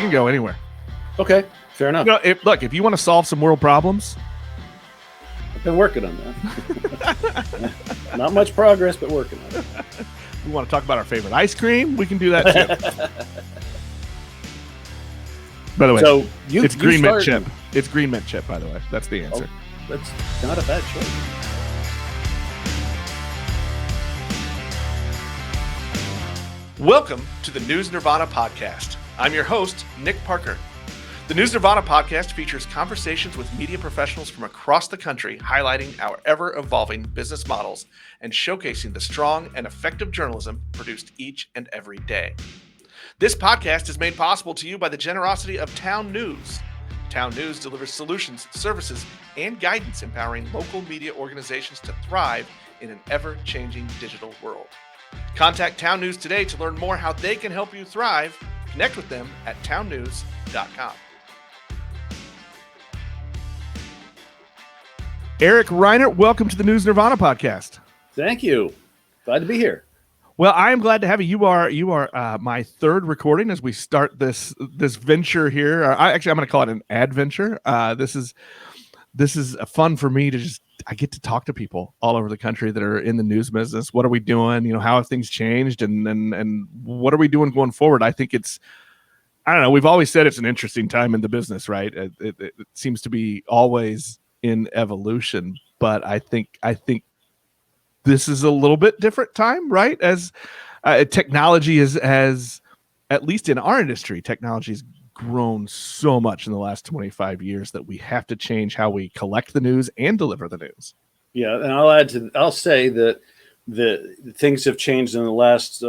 can go anywhere. Okay, fair enough. If you want to solve some world problems, I've been working on that. Not much progress, but working on it. We want to talk about our favorite ice cream, we can do that too. By the way, so it's green mint chip. It's green mint chip, by the way. That's the answer. Oh, that's not a bad choice. Welcome to the News Nirvana podcast. I'm your host, Nick Parker. The News Nirvana podcast features conversations with media professionals from across the country, highlighting our ever-evolving business models and showcasing the strong and effective journalism produced each and every day. This podcast is made possible to you by the generosity of Town News. Town News delivers solutions, services, and guidance empowering local media organizations to thrive in an ever-changing digital world. Contact Town News today to learn more how they can help you thrive. Connect with them at townnews.com. Eric Reinert, welcome to the News Nirvana podcast. Thank you. Glad to be here. Well, I am glad to have you. You are my third recording as we start this venture here. I'm going to call it an adventure. This is fun for me to I get to talk to people all over the country that are in the news business. What are we doing? How have things changed, and what are we doing going forward? I think I don't know. We've always said it's an interesting time in the business, right? It seems to be always in evolution, but I think this is a little bit different time, right? As technology has, at least in our industry, technology has grown so much in the last 25 years that we have to change how we collect the news and deliver the news. Yeah, and I'll say that the things have changed in the last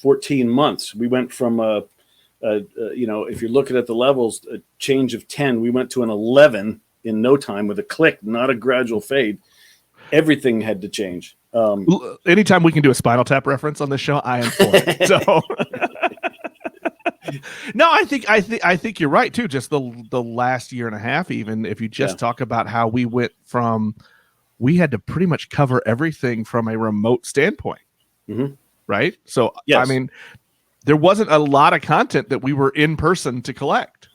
14 months. We went from if you're looking at the levels, a change of 10, we went to an 11 in no time with a click, not a gradual fade. Everything had to change. Anytime we can do a Spinal Tap reference on this show, I am for it. So, no, I think you're right too. Just the last year and a half, even if you just talk about how we went from, we had to pretty much cover everything from a remote standpoint, right? So, yes. I mean, there wasn't a lot of content that we were in person to collect.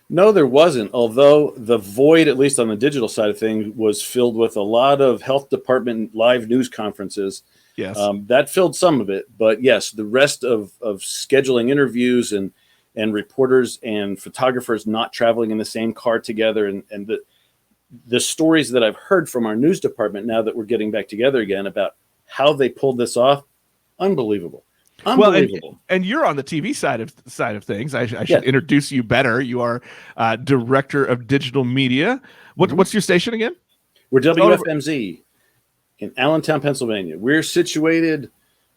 No, there wasn't. Although the void, at least on the digital side of things, was filled with a lot of health department live news conferences. Yes, that filled some of it. But yes, the rest of scheduling interviews and reporters and photographers not traveling in the same car together, and the stories that I've heard from our news department now that we're getting back together again about how they pulled this off, unbelievable. Unbelievable. Well, and you're on the TV side of things. I should introduce you better. You are director of digital media. What's your station again? We're WFMZ in Allentown, Pennsylvania. We're situated.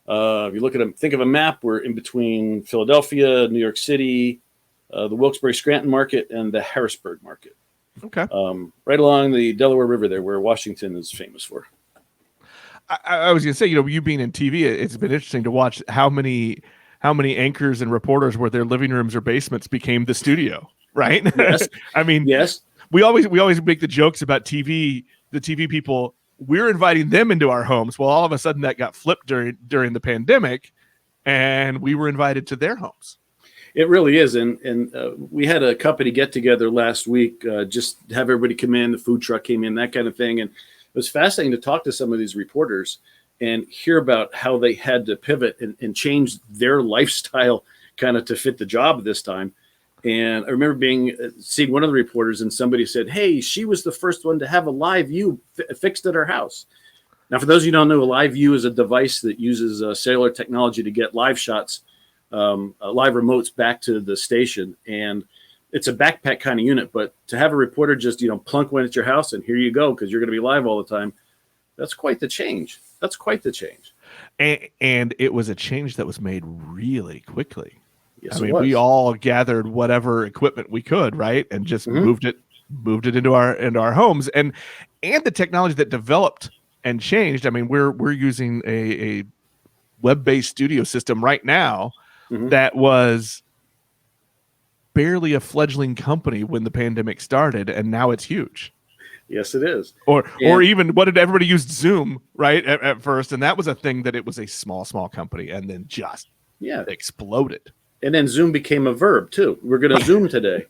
If you look at think of a map, we're in between Philadelphia, New York City, the Wilkes-Barre-Scranton market, and the Harrisburg market. Okay. Right along the Delaware River there, where Washington is famous for. I was going to say, you being in TV, it's been interesting to watch how many anchors and reporters where their living rooms or basements became the studio, right? Yes. I mean, yes. We always make the jokes about TV, the TV people. We're inviting them into our homes. Well, all of a sudden that got flipped during the pandemic, and we were invited to their homes. It really is, and we had a company get together last week, just have everybody come in. The food truck came in, that kind of thing, and it was fascinating to talk to some of these reporters and hear about how they had to pivot and change their lifestyle kind of to fit the job this time. And I remember seeing one of the reporters, and somebody said, "Hey, she was the first one to have a live view fixed at her house." Now, for those of you who don't know, a live view is a device that uses cellular technology to get live shots, live remotes back to the station. And it's a backpack kind of unit, but to have a reporter just, plunk one at your house and here you go, because you're going to be live all the time. That's quite the change. And it was a change that was made really quickly. Yes, I mean, we all gathered whatever equipment we could, right? And just moved it into our homes, and the technology that developed and changed. I mean, we're using a web-based studio system right now that was barely a fledgling company when the pandemic started, and now it's huge. Yes, it is. Or even, what did everybody use? Zoom, right? At first, and that was a thing that it was a small company, and then just exploded. And then Zoom became a verb too. We're going to Zoom today.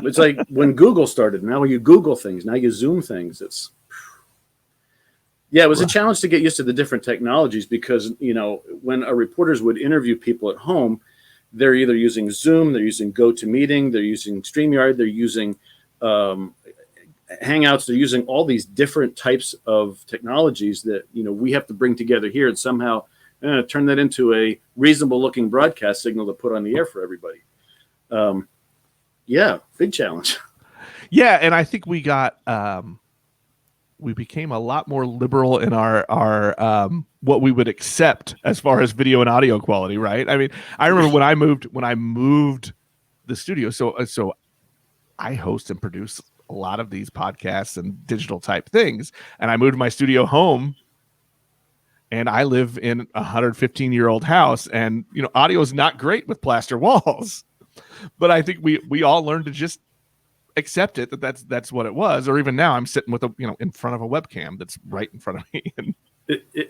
It's like when Google started. Now you Google things. Now you Zoom things. It was a challenge to get used to the different technologies because, when our reporters would interview people at home, they're either using Zoom, they're using GoToMeeting, they're using StreamYard, they're using Hangouts, they're using all these different types of technologies that, we have to bring together here and somehow turn that into a reasonable looking broadcast signal to put on the air for everybody. Big challenge. Yeah. And I think we got, we became a lot more liberal in our what we would accept as far as video and audio quality, right? I mean, I remember when I moved the studio. So I host and produce a lot of these podcasts and digital type things, and I moved my studio home. And I live in a 115-year-old house, and audio is not great with plaster walls. But I think we all learned to just accept it that's what it was. Or even now, I'm sitting with in front of a webcam that's right in front of me. And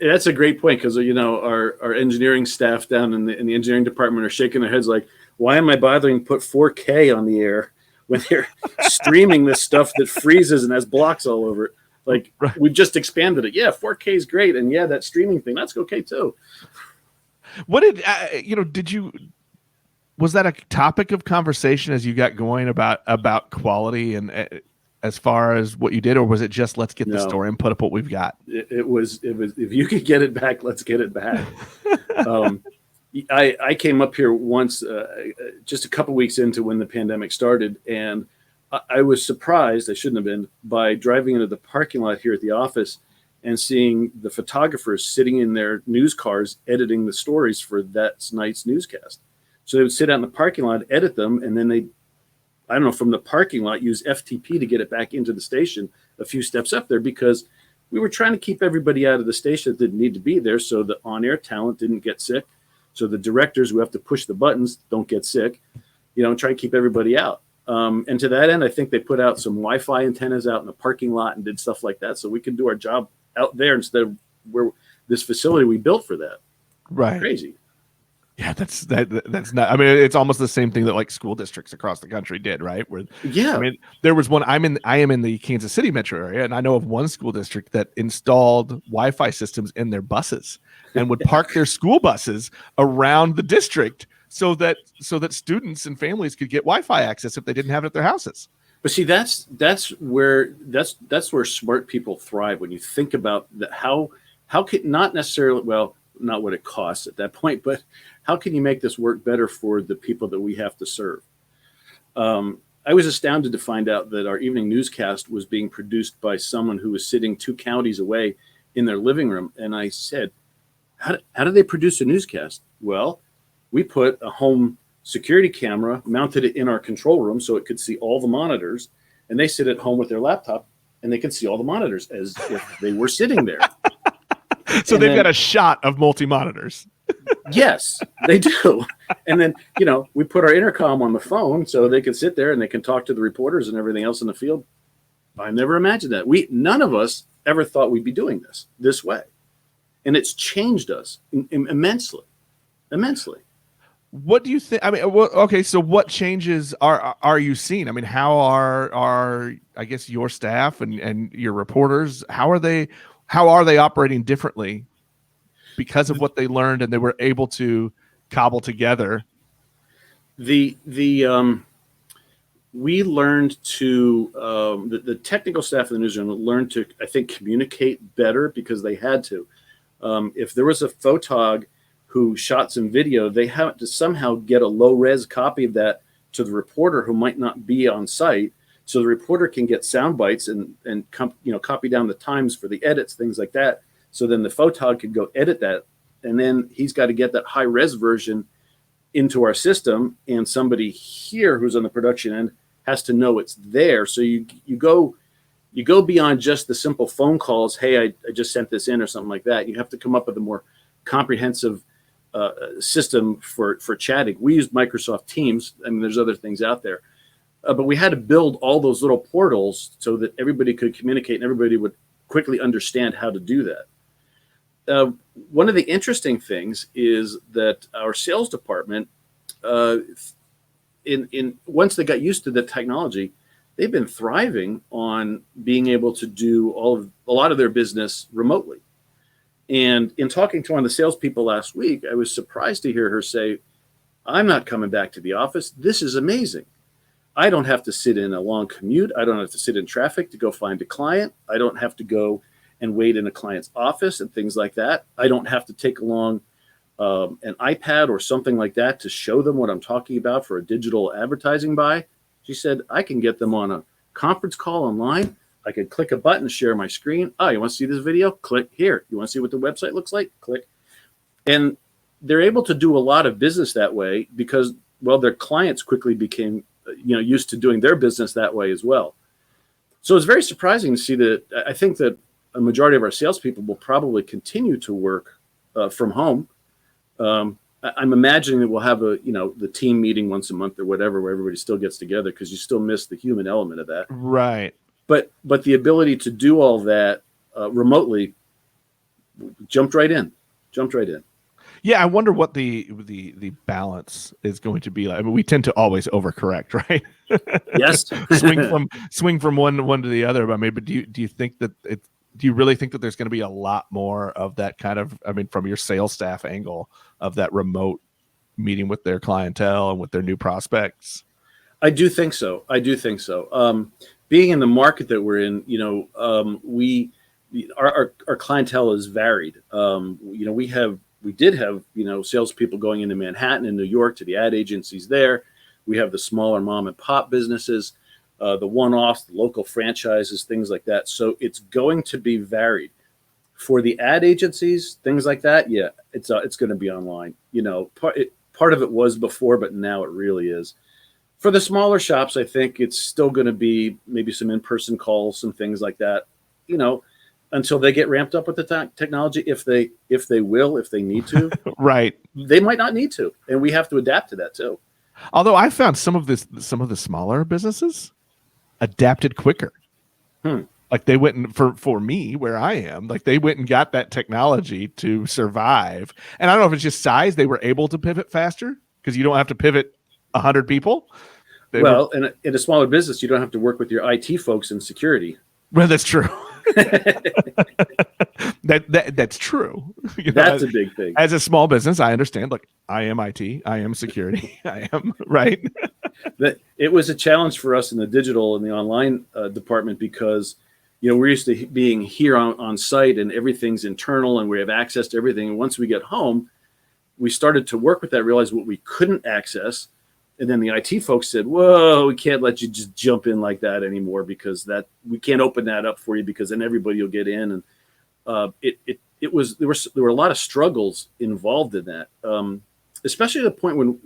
that's a great point because our engineering staff down in the engineering department are shaking their heads like, why am I bothering to put 4K on the air when they're streaming this stuff that freezes and has blocks all over it? Like, we've just expanded it. Yeah, 4K is great, and that streaming thing, that's okay too. What did was that a topic of conversation as you got going about quality and as far as what you did, or was it just let's get the story and put up what we've got? It was if you could get it back, let's get it back. I came up here once, just a couple weeks into when the pandemic started, and I was surprised, I shouldn't have been, by driving into the parking lot here at the office and seeing the photographers sitting in their news cars editing the stories for that night's newscast. So they would sit out in the parking lot, edit them, and then from the parking lot, use FTP to get it back into the station a few steps up there because we were trying to keep everybody out of the station that didn't need to be there so the on-air talent didn't get sick. So the directors who have to push the buttons don't get sick, and try to keep everybody out. And to that end, I think they put out some Wi-Fi antennas out in the parking lot and did stuff like that so we could do our job out there instead of where this facility we built for that. Right. Crazy. Yeah, that's not. I mean, it's almost the same thing that like school districts across the country did, right? I mean, there was one. I am in the Kansas City metro area, and I know of one school district that installed Wi-Fi systems in their buses and would park their school buses around the district so that students and families could get Wi-Fi access if they didn't have it at their houses. But see, that's where smart people thrive. When you think about that, how can not necessarily, well, not what it costs at that point, but how can you make this work better for the people that we have to serve? I was astounded to find out that our evening newscast was being produced by someone who was sitting 2 counties away in their living room. And I said, how do they produce a newscast? Well, we put a home security camera, mounted it in our control room so it could see all the monitors, and they sit at home with their laptop and they can see all the monitors as if they were sitting there. So they've got a shot of multi-monitors. Yes, they do. And then, we put our intercom on the phone so they can sit there and they can talk to the reporters and everything else in the field. I never imagined that. None of us ever thought we'd be doing this way. And it's changed us immensely. What do you think? I mean, okay, so what changes are you seeing? I mean, how are I guess your staff and your reporters, how are they operating differently because of what they learned and they were able to cobble together? We learned to the technical staff of the newsroom learned to, I think, communicate better because they had to. If there was a photog who shot some video, they have to somehow get a low-res copy of that to the reporter who might not be on site, so the reporter can get sound bites and copy down the times for the edits, things like that. So then the photog could go edit that, and then he's got to get that high-res version into our system, and somebody here who's on the production end has to know it's there. So you go beyond just the simple phone calls. Hey, I just sent this in or something like that. You have to come up with a more comprehensive system for chatting. We used Microsoft Teams. I mean, there's other things out there, but we had to build all those little portals so that everybody could communicate and everybody would quickly understand how to do that. One of the interesting things is that our sales department in once they got used to the technology, they've been thriving on being able to do a lot of their business remotely. And in talking to one of the salespeople last week, I was surprised to hear her say, "I'm not coming back to the office. This is amazing. I don't have to sit in a long commute. I don't have to sit in traffic to go find a client. I don't have to go and wait in a client's office and things like that. I don't have to take along an iPad or something like that to show them what I'm talking about for a digital advertising buy." She said, "I can get them on a conference call online. I can click a button, share my screen. Oh, you want to see this video? Click here. You want to see what the website looks like? Click." And they're able to do a lot of business that way because, well, their clients quickly became, used to doing their business that way as well. So it's very surprising to see that. I think that a majority of our salespeople will probably continue to work from home. I'm imagining that we'll have the team meeting once a month or whatever, where everybody still gets together because you still miss the human element of that. Right. But the ability to do all that remotely jumped right in. Yeah, I wonder what the balance is going to be like. I mean, we tend to always overcorrect, right? Yes. swing from one to the other. But do you think that do you really think that there's going to be a lot more of that kind of, I mean, from your sales staff angle, of that remote meeting with their clientele and with their new prospects? I do think so. Being in the market that we're in, our clientele is varied. We did have salespeople going into Manhattan and New York to the ad agencies there. We have the smaller mom and pop businesses, the one-offs, the local franchises, things like that. So it's going to be varied. For the ad agencies, things like that, yeah, it's going to be online. Part of it was before, but now it really is. For the smaller shops, I think it's still going to be maybe some in-person calls, some things like that, until they get ramped up with the technology. If they need to, right. They might not need to. And we have to adapt to that too. Although I found some of the smaller businesses adapted quicker. Like they went and for me where I am, like they went and got that technology to survive. And I don't know if it's just size, they were able to pivot faster because you don't have to pivot 100 people. And in a smaller business, you don't have to work with your IT folks in security. Well, that's true. That's true. That's a big thing. As a small business, I understand. Look, I am IT, I am security, I am right. It was a challenge for us in the digital and the online department because we're used to being here on site and everything's internal and we have access to everything. And once we get home, we started to work with that, realize what we couldn't access. And then the IT folks said, "Whoa, we can't let you just jump in like that anymore because we can't open that up for you because then everybody will get in." And there were a lot of struggles involved in that, especially at the point when,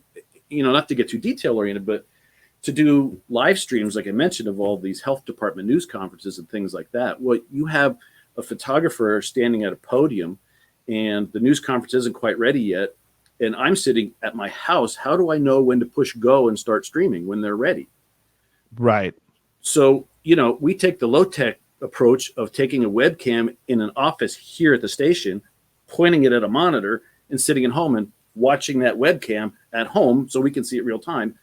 not to get too detail oriented, but to do live streams, like I mentioned, of all these health department news conferences and things like that. Well, you have a photographer standing at a podium and the news conference isn't quite ready yet. And I'm sitting at my house. How do I know when to push go and start streaming when they're ready? Right. So, we take the low-tech approach of taking a webcam in an office here at the station, pointing it at a monitor and sitting at home and watching that webcam at home so we can see it real time.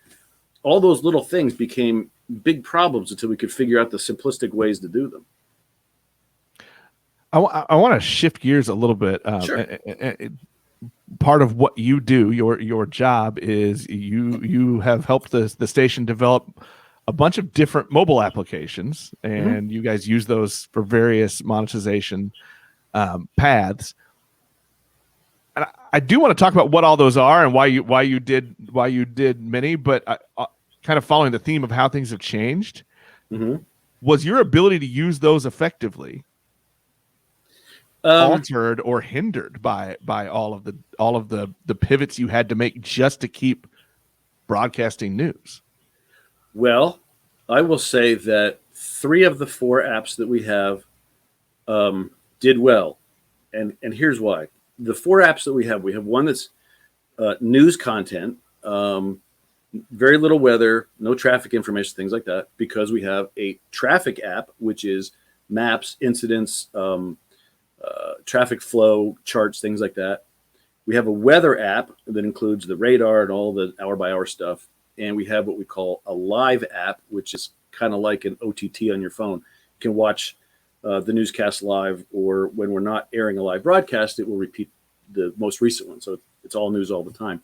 All those little things became big problems until we could figure out the simplistic ways to do them. I want to shift gears a little bit. Sure. Part of what you do, your job is you have helped the station develop a bunch of different mobile applications, and you guys use those for various monetization paths. And I do want to talk about what all those are and why you did many, but kind of following the theme of how things have changed. Was your ability to use those effectively altered or hindered by all of the pivots you had to make just to keep broadcasting news? Well, I will say that 3 of the 4 apps that we have did well, and here's why. The 4 apps that we have one that's news content, very little weather, no traffic information, things like that, because we have a traffic app, which is maps, incidents, traffic flow charts, things like that. We We have a weather app that includes the radar and all the hour-by-hour stuff. And we have what we call a live app, which is kind of like an OTT on your phone. You can watch the newscast live, or when we're not airing a live broadcast, it will repeat the most recent one. So it's all news all the time.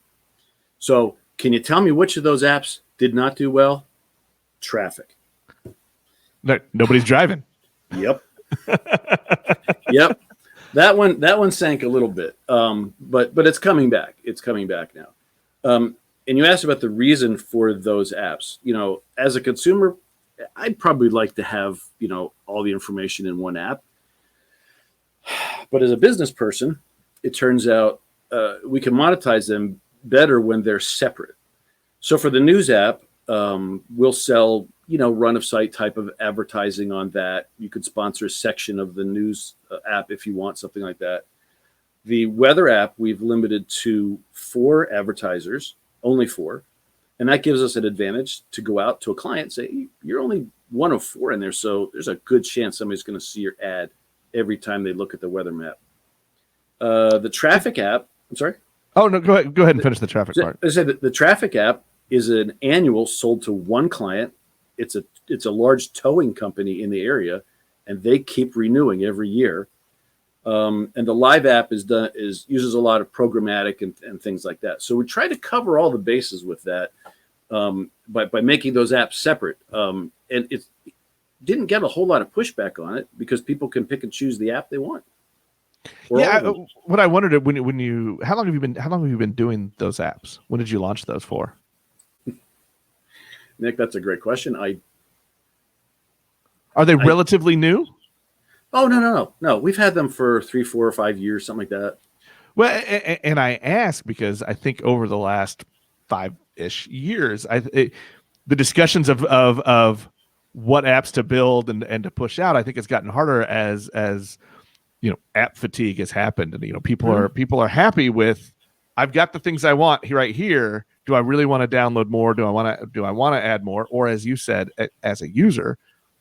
So can you tell me which of those apps did not do well? Traffic. No, nobody's driving. Yep. Yep. That one sank a little bit, but it's coming back. It's coming back now. And you asked about the reason for those apps. As a consumer, I'd probably like to have all the information in one app. But as a business person, it turns out we can monetize them better when they're separate. So for the news app, we'll sell run of site type of advertising on that. You could sponsor a section of the news app if you want something like that. The weather app, we've limited to 4 advertisers, only 4. And that gives us an advantage to go out to a client and say, you're only one of 4 in there. So there's a good chance somebody's going to see your ad every time they look at the weather map. The traffic app, I'm sorry. Oh, no, go ahead and finish the traffic part. I said that the traffic app is an annual sold to one client. It's a large towing company in the area, and they keep renewing every year. And the live app uses a lot of programmatic and things like that. So we try to cover all the bases with that by making those apps separate. And it didn't get a whole lot of pushback on it because people can pick and choose the app they want. What I wondered how long have you been doing those apps? When did you launch those for? Nick, that's a great question. Are they relatively new? Oh, no. We've had them for 3, 4, or 5 years, something like that. Well, and I ask because I think over the last 5-ish years, the discussions of what apps to build and to push out, I think it's gotten harder as app fatigue has happened, and people are happy with, I've got the things I want right here. Do I really want to download more? Do I want to add more? Or as you said, as a user,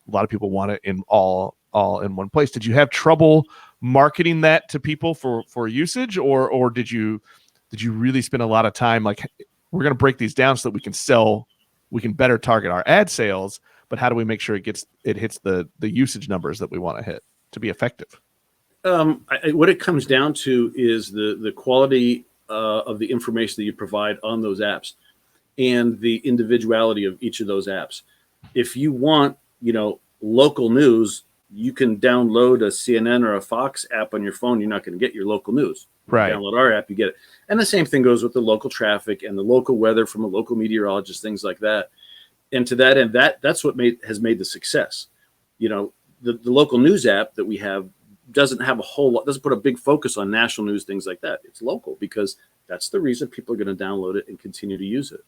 a lot of people want it in all in one place. Did you have trouble marketing that to people for usage, or did you really spend a lot of time like, we're going to break these down so that we can better target our ad sales, but how do we make sure it hits the usage numbers that we want to hit to be effective? What it comes down to is the quality of the information that you provide on those apps and the individuality of each of those apps. If you want, local news, you can download a CNN or a Fox app on your phone. You're not going to get your local news. Right. Download our app, you get it. And the same thing goes with the local traffic and the local weather from a local meteorologist, things like that. And to that end, that's what has made the success. The local news app that we have doesn't put a big focus on national news, things like that. It's local because that's the reason people are going to download it and continue to use it.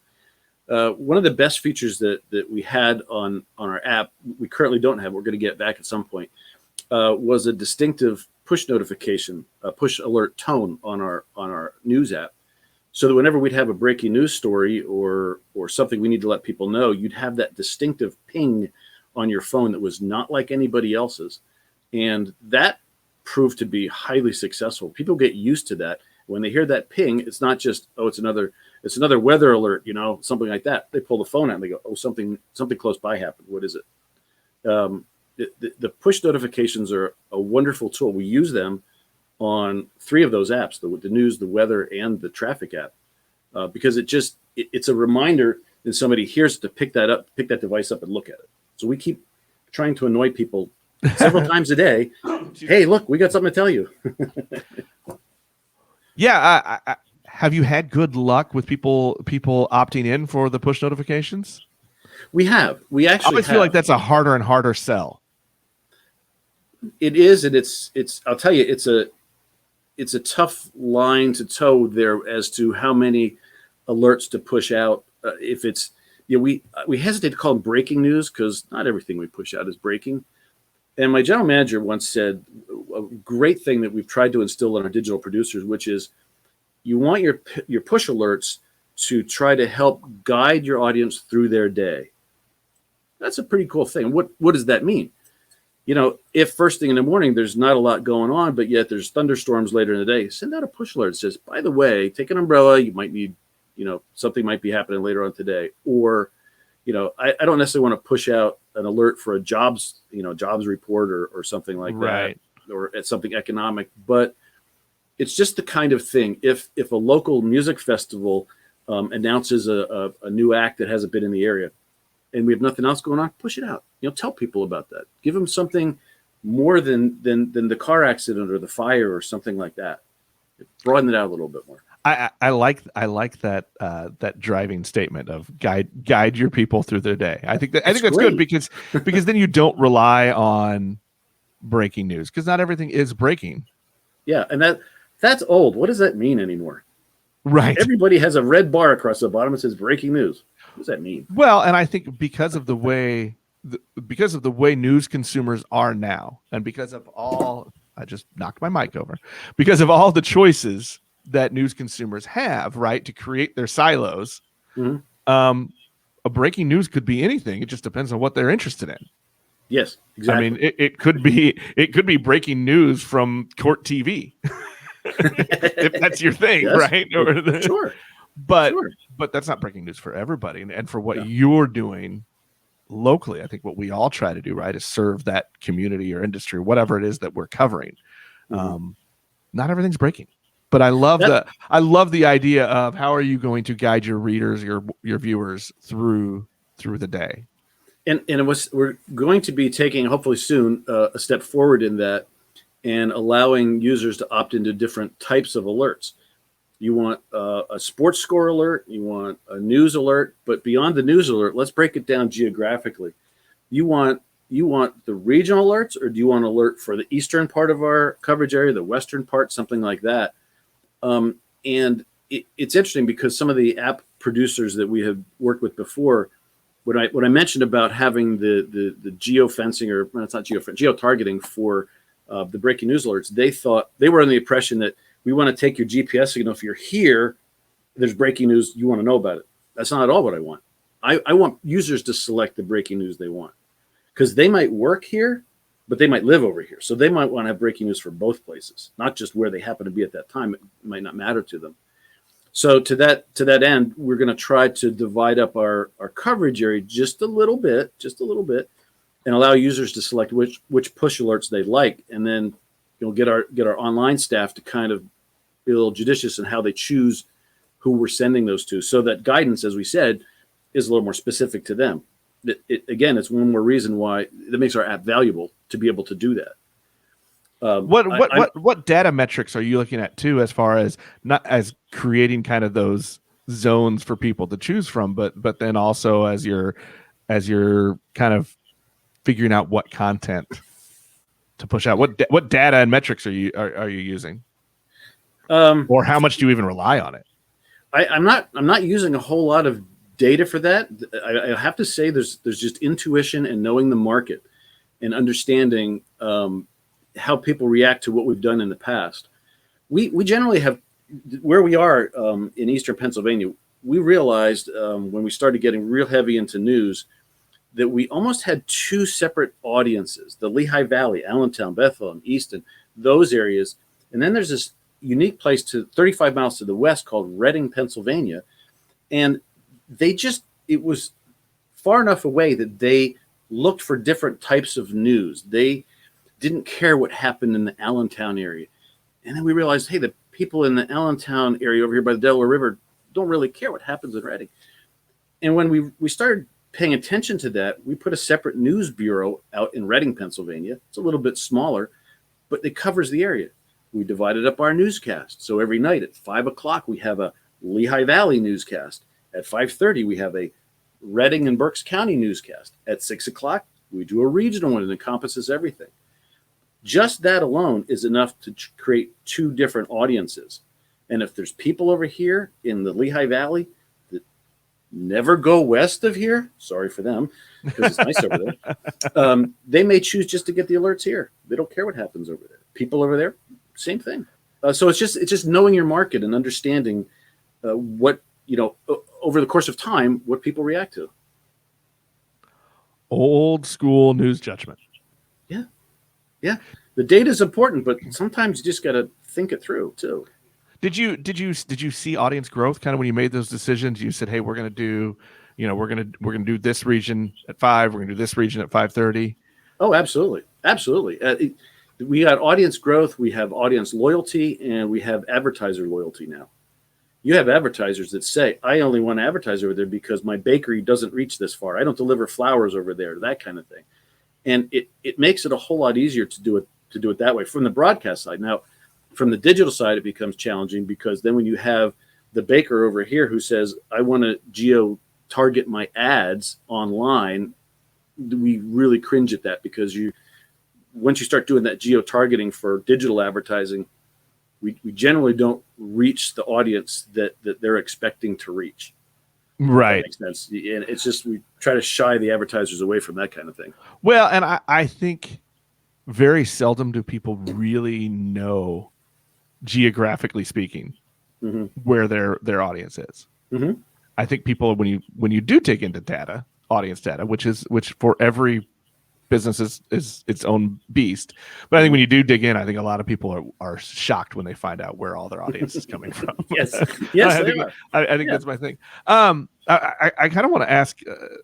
One of the best features that we had on our app, we currently don't have, we're going to get back at some point, was a distinctive push notification, a push alert tone on our news app. So that whenever we'd have a breaking news story or something we need to let people know, you'd have that distinctive ping on your phone that was not like anybody else's. And that proved to be highly successful. People get used to that. When they hear that ping, it's not just, it's another weather alert, something like that. They pull the phone out and they go, something close by happened. What is it? The push notifications are a wonderful tool. We use them on 3 of those apps, the news, the weather, and the traffic app, because it's a reminder that somebody hears to pick that device up and look at it. So we keep trying to annoy people several times a day. Hey, look, we got something to tell you. Yeah. Have you had good luck with people opting in for the push notifications? We have. We actually I always feel like that's a harder and harder sell. It is, and it's. I'll tell you, it's a tough line to toe there as to how many alerts to push out. If it's, we hesitate to call them breaking news because not everything we push out is breaking. And my general manager once said a great thing that we've tried to instill in our digital producers, which is you want your push alerts to try to help guide your audience through their day. That's a pretty cool thing. What does that mean? if first thing in the morning there's not a lot going on, but yet there's thunderstorms later in the day, send out a push alert that says, by the way, take an umbrella. You might need, something might be happening later on today. Or, I don't necessarily want to push out an alert for a jobs report or something like that, or at something economic, but it's just the kind of thing. If a local music festival announces a new act that hasn't been in the area, and we have nothing else going on, push it out. Tell people about that. Give them something more than the car accident or the fire or something like that. Broaden it out a little bit more. I like that driving statement of guide your people through their day. I think that's good because then you don't rely on breaking news, because not everything is breaking. Yeah, and that's old. What does that mean anymore? Right. Everybody has a red bar across the bottom that says breaking news. What does that mean? Well, and I think because of the way news consumers are now, and because of all, I just knocked my mic over, because of all the choices that news consumers have, right, to create their silos, a breaking news could be anything. It just depends on what they're interested in. Yes, exactly. I mean, it could be breaking news from Court TV, if that's your thing, yes. Right? Sure. But that's not breaking news for everybody, and for what you're doing locally, I think what we all try to do, right, is serve that community or industry, whatever it is that we're covering. Not everything's breaking, but I love the idea of how are you going to guide your readers, your viewers through the day. And we're going to be taking, hopefully soon, a step forward in that and allowing users to opt into different types of alerts. You want a sports score alert, you want a news alert, but beyond the news alert, let's break it down geographically. You want the regional alerts, or do you want an alert for the eastern part of our coverage area, the western part, something like that? And it's interesting because some of the app producers that we have worked with before, when I mentioned about having the geofencing, or it's not geotargeting for the breaking news alerts, they were under the impression that we want to take your GPS signal. If you're here, there's breaking news, you want to know about it. That's not at all what I want. I want users to select the breaking news they want, because they might work here, but they might live over here. So they might want to have breaking news for both places, not just where they happen to be at that time. It might not matter to them. So to that end, we're going to try to divide up our coverage area just a little bit, and allow users to select which push alerts they like, and then get our online staff to kind of be a little judicious in how they choose who we're sending those to, so that guidance, as we said, is a little more specific to them. It's one more reason why that makes our app valuable, to be able to do that. What data metrics are you looking at too, as far as not as creating kind of those zones for people to choose from, but then also as you're kind of figuring out what content to push out? What data and metrics are you using, or how much do you even rely on it? I'm not using a whole lot of data for that. I have to say there's just intuition and knowing the market and understanding how people react to what we've done in the past. We generally have, where we are in Eastern Pennsylvania, we realized when we started getting real heavy into news that we almost had two separate audiences: the Lehigh Valley, Allentown, Bethlehem, Easton, those areas. And then there's this unique place 35 miles to the west called Reading, Pennsylvania. And it was far enough away that they looked for different types of news. They didn't care what happened in the Allentown area. And then we realized, hey, the people in the Allentown area over here by the Delaware River don't really care what happens in Reading. And when we started paying attention to that, we put a separate news bureau out in Reading, Pennsylvania. It's a little bit smaller, but it covers the area. We divided up our newscast. So every night at 5 o'clock, we have a Lehigh Valley newscast. At 5:30, we have a Reading and Berks County newscast. At 6 o'clock, we do a regional one that encompasses everything. Just that alone is enough to create two different audiences. And if there's people over here in the Lehigh Valley that never go west of here, sorry for them, because it's nice over there, they may choose just to get the alerts here. They don't care what happens over there. People over there, same thing. So it's just knowing your market and understanding what, over the course of time, what people react to. Old school news judgment. Yeah. Yeah, the data is important, but sometimes you just got to think it through too. Did you see audience growth kind of when you made those decisions? You said, "Hey, we're going to do, we're going to do this region at 5. We're going to do this region at 5:30." Oh, absolutely, absolutely. We got audience growth, we have audience loyalty, and we have advertiser loyalty now. You have advertisers that say, "I only want to advertise over there because my bakery doesn't reach this far. I don't deliver flowers over there," that kind of thing. And it makes it a whole lot easier to do it that way from the broadcast side. Now, from the digital side, it becomes challenging because then when you have the baker over here who says, "I want to geo target my ads online," we really cringe at that because once you start doing that geo targeting for digital advertising, we generally don't reach the audience that they're expecting to reach. Right. That makes sense. And it's just we try to shy the advertisers away from that kind of thing. Well, and I think very seldom do people really know, geographically speaking, where their audience is. Mm-hmm. I think people when you do dig into data, audience data, which for every business is its own beast. But I think when you do dig in, I think a lot of people are shocked when they find out where all their audience is coming from. Yes, I think that's my thing. I kind of want to ask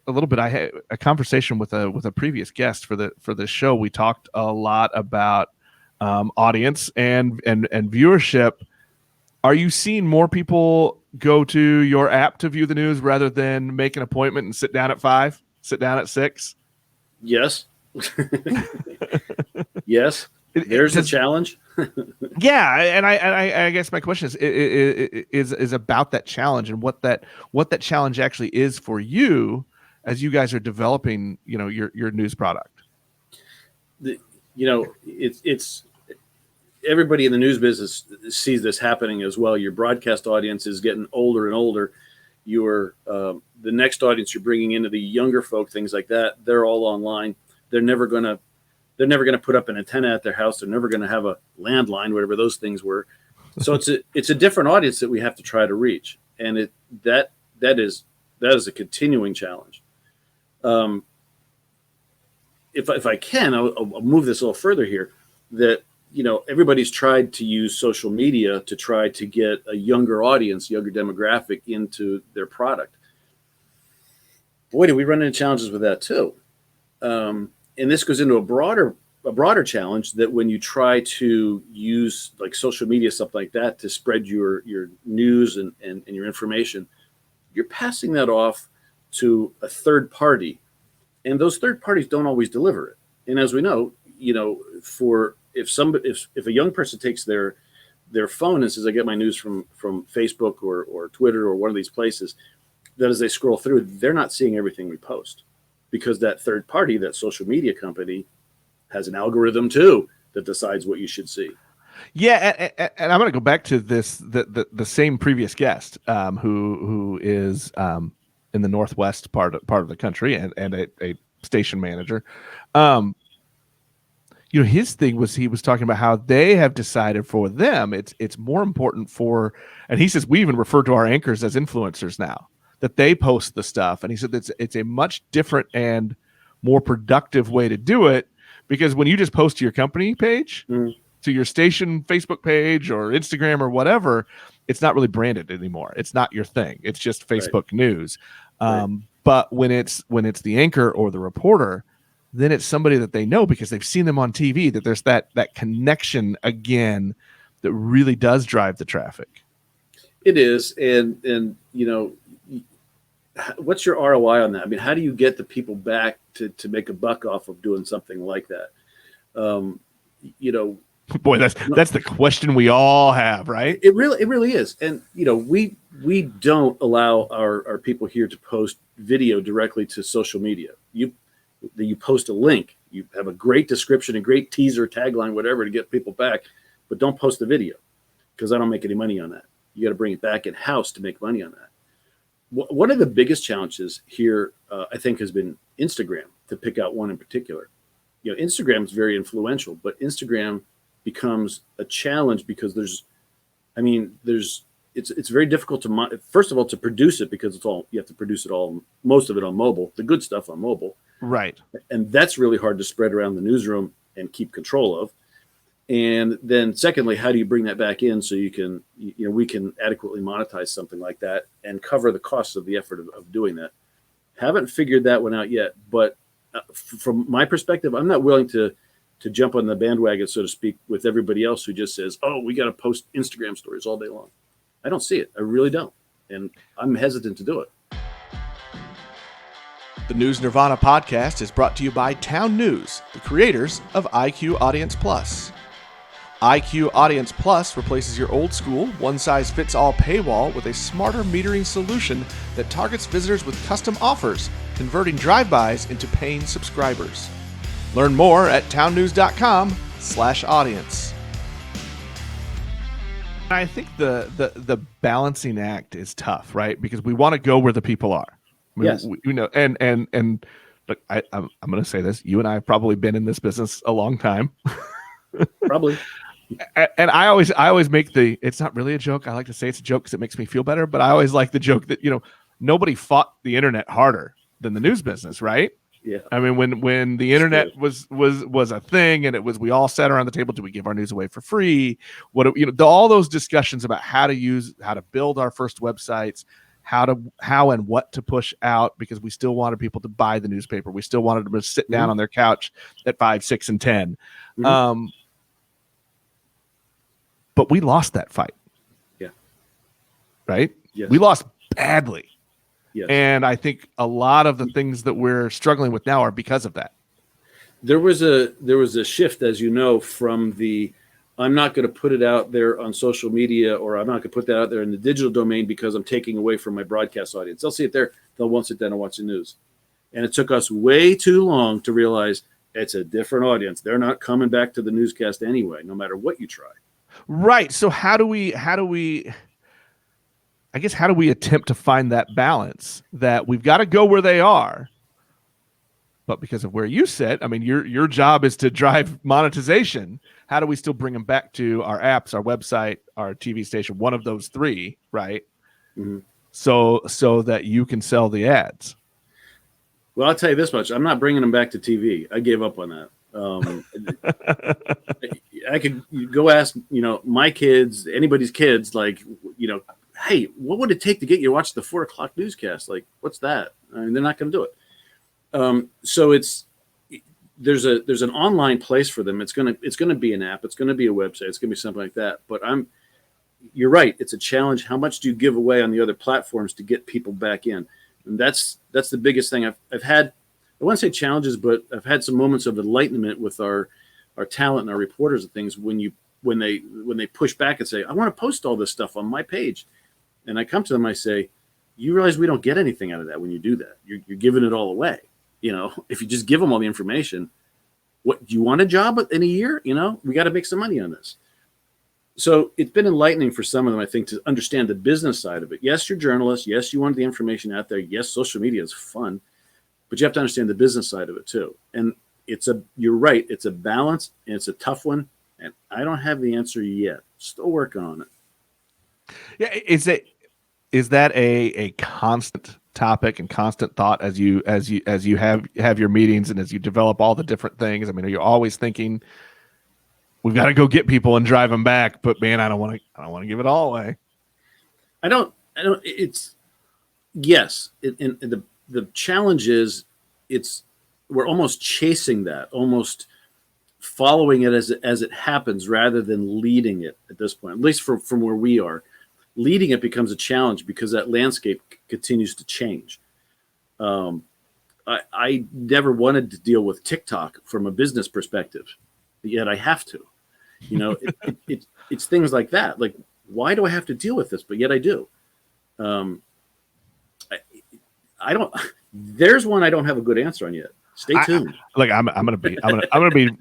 a little bit. I had a conversation with a previous guest for the show. We talked a lot about audience and viewership. Are you seeing more people go to your app to view the news rather than make an appointment and sit down at 5, sit down at 6? Yes. Yes. There's a challenge. Yeah, and I guess my question is about that challenge and what that challenge actually is for you as you guys are developing, your news product. It's everybody in the news business sees this happening as well. Your broadcast audience is getting older and older. Your the next audience you're bringing into, the younger folk, things like that, they're all online. They're never gonna put up an antenna at their house. They're never gonna have a landline, whatever those things were. So it's a different audience that we have to try to reach, and that is a continuing challenge. If I can, I'll move this a little further here. That everybody's tried to use social media to try to get a younger audience, younger demographic into their product. Boy, do we run into challenges with that too. And this goes into a broader challenge that when you try to use like social media, stuff like that, to spread your news and your information, you're passing that off to a third party, and those third parties don't always deliver it. And as we know, if a young person takes their phone and says, "I get my news from Facebook or Twitter or one of these places," that as they scroll through, they're not seeing everything we post, because that third party, that social media company, has an algorithm too that decides what you should see. Yeah, and I'm going to go back to this the same previous guest who is in the Northwest part of the country and a station manager. His thing was, he was talking about how they have decided for them it's more important and he says we even refer to our anchors as influencers now, that they post the stuff. And he said it's a much different and more productive way to do it, because when you just post to your company page, to your station Facebook page or Instagram or whatever, it's not really branded anymore. It's not your thing. It's just Facebook news. But when it's the anchor or the reporter, then it's somebody that they know because they've seen them on TV, that there's that connection again that really does drive the traffic. It is. And what's your ROI on that? I mean, how do you get the people back to make a buck off of doing something like that? Boy, that's the question we all have, right? It really is. And we don't allow our people here to post video directly to social media. You post a link, you have a great description, a great teaser, tagline, whatever, to get people back, but don't post the video, because I don't make any money on that. You got to bring it back in house to make money on that. One of the biggest challenges here, I think, has been Instagram, to pick out one in particular. Instagram is very influential, but Instagram becomes a challenge because it's very difficult to, first of all, to produce it, because you have to produce it most of it on mobile, the good stuff on mobile. Right. And that's really hard to spread around the newsroom and keep control of? And then secondly, how do you bring that back in so you can, we can adequately monetize something like that and cover the costs of the effort of doing that? Haven't figured that one out yet, but from my perspective, I'm not willing to jump on the bandwagon, so to speak, with everybody else who just says, oh, we got to post Instagram stories all day long. I don't see it. I really don't. And I'm hesitant to do it. The News Nirvana podcast is brought to you by Town News, the creators of IQ Audience Plus. IQ Audience Plus replaces your old school, one-size-fits-all paywall with a smarter metering solution that targets visitors with custom offers, converting drive-bys into paying subscribers. Learn more at townnews.com/audience. I think the balancing act is tough, right? Because we want to go where the people are. Yes. And look, I'm going to say this. You and I have probably been in this business a long time. Probably. And I always make it's not really a joke. I like to say it's a joke because it makes me feel better. But I always like the joke that, nobody fought the internet harder than the news business, right? Yeah. I mean, when the internet was a thing, and we all sat around the table, do we give our news away for free? All those discussions about how to build our first websites, how and what to push out, because we still wanted people to buy the newspaper. We still wanted them to sit down on their couch at 5, 6, and 10. Mm-hmm. But we lost that fight. Yeah. Right? Yes. We lost badly. Yes. And I think a lot of the things that we're struggling with now are because of that. There was a shift, as you know, from I'm not going to put it out there on social media, or I'm not going to put that out there in the digital domain because I'm taking away from my broadcast audience. They'll see it there. They won't sit down and watch the news. And it took us way too long to realize it's a different audience. They're not coming back to the newscast anyway, no matter what you try. Right. So how do we attempt to find that balance that we've got to go where they are, but because of where you sit, I mean, your job is to drive monetization. How do we still bring them back to our apps, our website, our TV station, one of those three, right? Mm-hmm. So that you can sell the ads. Well, I'll tell you this much. I'm not bringing them back to TV. I gave up on that. I could go ask, my kids, anybody's kids, hey, what would it take to get you to watch the 4:00 newscast? Like, what's that? I mean, they're not going to do it. So there's an online place for them. It's gonna be an app. It's gonna be a website. It's gonna be something like that. But you're right. It's a challenge. How much do you give away on the other platforms to get people back in? And that's the biggest thing. I've had. I wouldn't say challenges, but I've had some moments of enlightenment with our talent and our reporters and things when they push back and say, I want to post all this stuff on my page. And I come to them, I say, you realize we don't get anything out of that when you do that. You're giving it all away. If you just give them all the information, what do you want a job in a year? We got to make some money on this. So it's been enlightening for some of them, I think, to understand the business side of it. Yes, you're journalists. Yes, you want the information out there. Yes, social media is fun. But you have to understand the business side of it too. And you're right. It's a balance, and it's a tough one. And I don't have the answer yet. Still working on it. Yeah. Is that a constant topic and constant thought as you have your meetings and as you develop all the different things? I mean, are you always thinking we've got to go get people and drive them back, but man, I don't want to give it all away. I don't, it's yes. The challenge is we're almost chasing that, almost following it as it happens rather than leading it at this point, at least from where we are. Leading it becomes a challenge because that landscape continues to change. I never wanted to deal with TikTok from a business perspective, yet I have to. It's things like that. Like, why do I have to deal with this? But yet I do. I don't. There's one I don't have a good answer on yet. Stay tuned. I'm gonna be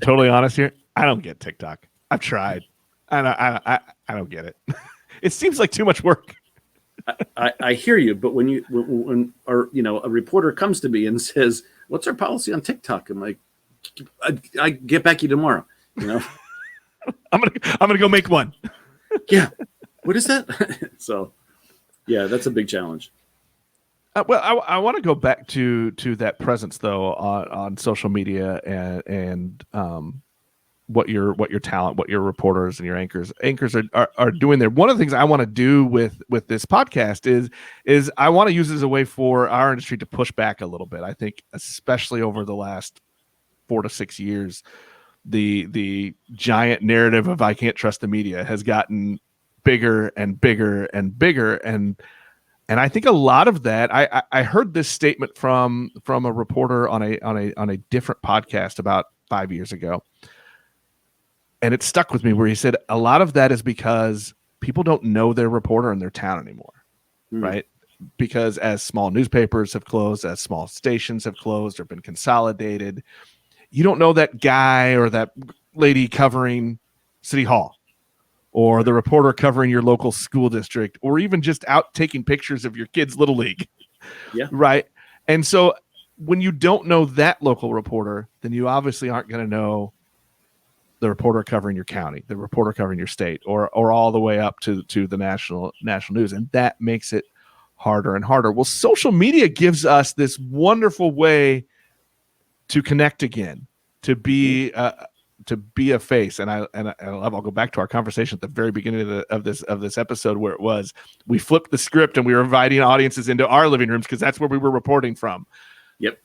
totally honest here. I don't get TikTok. I've tried. I don't get it. It seems like too much work. I hear you, but when a reporter comes to me and says, "What's our policy on TikTok?" I'm like, "I get back to you tomorrow." I'm gonna go make one. Yeah. What is that? So, yeah, that's a big challenge. Well, I want to go back to that presence though on social media and what your talent, what your reporters and your anchors are doing there. One of the things I want to do with this podcast is I want to use it as a way for our industry to push back a little bit. I think especially over the last 4 to 6 years, the giant narrative of I can't trust the media has gotten bigger and bigger and bigger, and I think a lot of that I heard this statement from a reporter on a different podcast about 5 years ago. And it stuck with me, where he said a lot of that is because people don't know their reporter in their town anymore, right? Because as small newspapers have closed, as small stations have closed or been consolidated, you don't know that guy or that lady covering City Hall, or the reporter covering your local school district, or even just out taking pictures of your kids' little league. Yeah. Right. And so when you don't know that local reporter, then you obviously aren't going to know the reporter covering your county, the reporter covering your state, or all the way up to the national news. And that makes it harder and harder. Well, social media gives us this wonderful way to connect again, to be a face. And I'll go back to our conversation at the very beginning of this episode, where it was, we flipped the script and we were inviting audiences into our living rooms because that's where we were reporting from. Yep.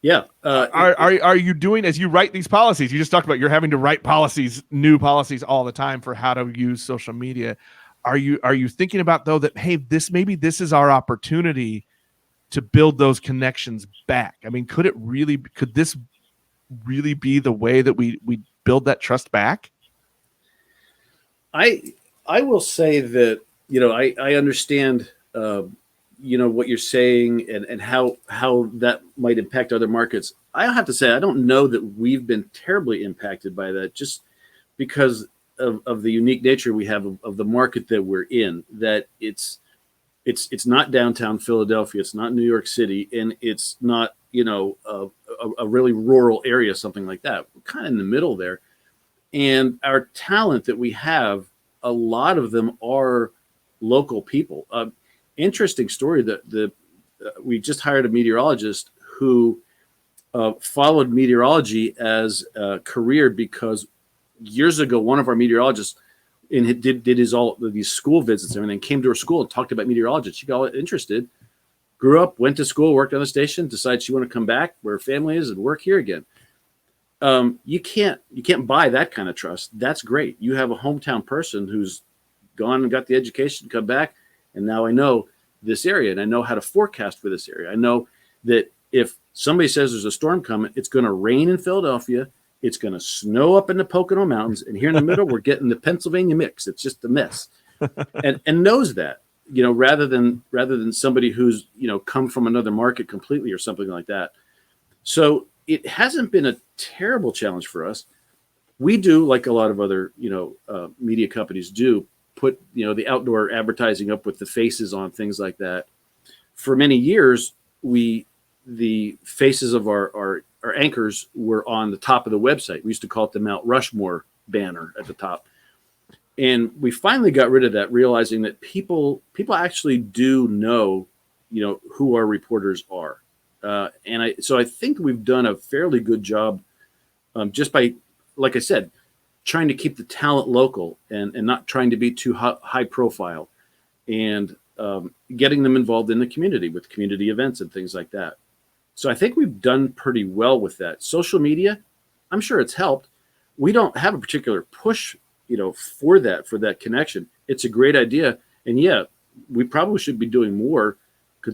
Yeah. Are you doing, as you write these policies, you just talked about you're having to write new policies all the time for how to use social media. Are you thinking about, though, that, hey, this is our opportunity to build those connections back? I mean, could this really be the way that we build that trust back? I will say that, I understand, what you're saying and how that might impact other markets. I have to say, I don't know that we've been terribly impacted by that, just because of the unique nature we have of the market that we're in, that it's not downtown Philadelphia, it's not New York City, and it's not, a really rural area, something like that. We're kind of in the middle there. And our talent that we have, a lot of them are local people. Interesting story that we just hired a meteorologist who followed meteorology as a career, because years ago, one of our meteorologists did these school visits and then came to her school and talked about meteorology. She got interested, grew up, went to school, worked on the station, decided she wanted to come back where her family is and work here again. You can't buy that kind of trust. That's great. You have a hometown person who's gone and got the education, come back, and now I know this area and I know how to forecast for this area. I know that if somebody says there's a storm coming, it's going to rain in Philadelphia, it's going to snow up in the Pocono Mountains, and here in the middle, we're getting the Pennsylvania mix. It's just a mess, and knows that, rather than somebody who's, come from another market completely or something like that. So it hasn't been a terrible challenge for us. We do, like a lot of other, media companies do, put, the outdoor advertising up with the faces on, things like that. For many years, the faces of our anchors were on the top of the website. We used to call it the Mount Rushmore banner at the top. And we finally got rid of that, realizing that people actually do know, who our reporters are. So I think we've done a fairly good job, just by, like I said, trying to keep the talent local and not trying to be too high profile, and getting them involved in the community with community events and things like that. So I think we've done pretty well with that. Social media, I'm sure it's helped. We don't have a particular push, for that connection. It's a great idea. And yeah, we probably should be doing more